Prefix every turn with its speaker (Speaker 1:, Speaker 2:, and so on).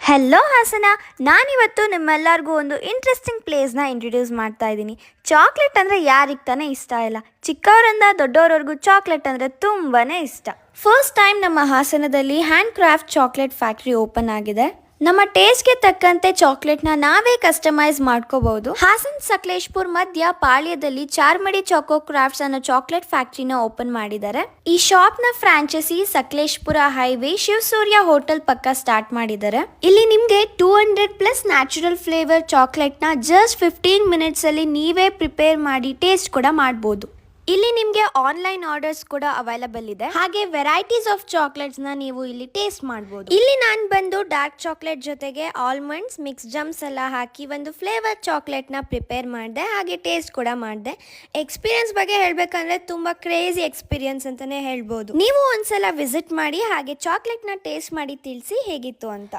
Speaker 1: Hello Hassan. ನಾನಿವತ್ತು ನಿಮ್ಮೆಲ್ಲರಿಗೂ ಒಂದು ಇಂಟ್ರೆಸ್ಟಿಂಗ್ ಪ್ಲೇಸ್ನ ಇಂಟ್ರೊಡ್ಯೂಸ್ ಮಾಡ್ತಾ ಇದ್ದೀನಿ. ಚಾಕ್ಲೇಟ್ ಅಂದರೆ ಯಾರಿಗೆ ತಾನೇ ಇಷ್ಟ ಇಲ್ಲ? ಚಿಕ್ಕವರಿಂದ ದೊಡ್ಡವರವರೆಗೂ ಚಾಕ್ಲೇಟ್ ಅಂದರೆ ತುಂಬಾ ಇಷ್ಟ. ಫಸ್ಟ್ ಟೈಮ್ ನಮ್ಮ ಹಾಸನದಲ್ಲಿ hand craft chocolate factory open ಆಗಿದೆ. ನಮ್ಮ ಟೇಸ್ಟ್ಗೆ ತಕ್ಕಂತೆ ಚಾಕ್ಲೇಟ್ನ ನಾವೇ ಕಸ್ಟಮೈಸ್ ಮಾಡ್ಕೋಬಹುದು. ಹಾಸನ್ ಸಕಲೇಶ್ಪುರ್ ಮಧ್ಯ ಪಾಳ್ಯದಲ್ಲಿ ಚಾರ್ಮಡಿ ಚಾಕೋ ಕ್ರಾಫ್ಟ್ಸ್ ಅನ್ನೋ ಚಾಕ್ಲೇಟ್ ಫ್ಯಾಕ್ಟ್ರಿನ ಓಪನ್ ಮಾಡಿದ್ದಾರೆ. ಈ ಶಾಪ್ ನ franchise Sakleshpur highway Shivasurya hotel ಪಕ್ಕ ಸ್ಟಾರ್ಟ್ ಮಾಡಿದ್ದಾರೆ. ಇಲ್ಲಿ ನಿಮ್ಗೆ 200+ ನ್ಯಾಚುರಲ್ ಫ್ಲೇವರ್ ಚಾಕ್ಲೇಟ್ ನ ಜಸ್ಟ್ 15 ಮಿನಿಟ್ಸ್ ಅಲ್ಲಿ ನೀವೇ ಪ್ರಿಪೇರ್ ಮಾಡಿ ಟೇಸ್ಟ್ ಕೂಡ ಮಾಡಬಹುದು. ಇಲ್ಲಿ ನಿಮಗೆ ಆನ್ಲೈನ್ ಆರ್ಡರ್ಸ್ ಕೂಡ ಅವೈಲಬಲ್ ಇದೆ. ಹಾಗೆ ವೆರೈಟೀಸ್ ಆಫ್ ಚಾಕ್ಲೇಟ್ಸ್ ನ ನೀವು ಇಲ್ಲಿ ಟೇಸ್ಟ್ ಮಾಡಬಹುದು. ಇಲ್ಲಿ ನಾನು ಬಂದು ಡಾರ್ಕ್ ಚಾಕ್ಲೇಟ್ ಜೊತೆಗೆ ಆಲ್ಮಂಡ್ಸ್ ಮಿಕ್ಸ್ ಜಮ್ಸ್ ಎಲ್ಲ ಹಾಕಿ ಒಂದು ಫ್ಲೇವರ್ ಚಾಕ್ಲೇಟ್ ನ ಪ್ರಿಪೇರ್ ಮಾಡಿದೆ. ಹಾಗೆ ಟೇಸ್ಟ್ ಕೂಡ ಮಾಡಿದೆ. ಎಕ್ಸ್ಪೀರಿಯನ್ಸ್ ಬಗ್ಗೆ ಹೇಳ್ಬೇಕಂದ್ರೆ ತುಂಬಾ ಕ್ರೇಜಿ ಎಕ್ಸ್ಪೀರಿಯನ್ಸ್ ಅಂತಾನೆ ಹೇಳ್ಬೋದು. ನೀವು ಒಂದ್ಸಲ ವಿಸಿಟ್ ಮಾಡಿ ಹಾಗೆ ಚಾಕ್ಲೇಟ್ ನ ಟೇಸ್ಟ್ ಮಾಡಿ ತಿಳಿಸಿ ಹೇಗಿತ್ತು ಅಂತ.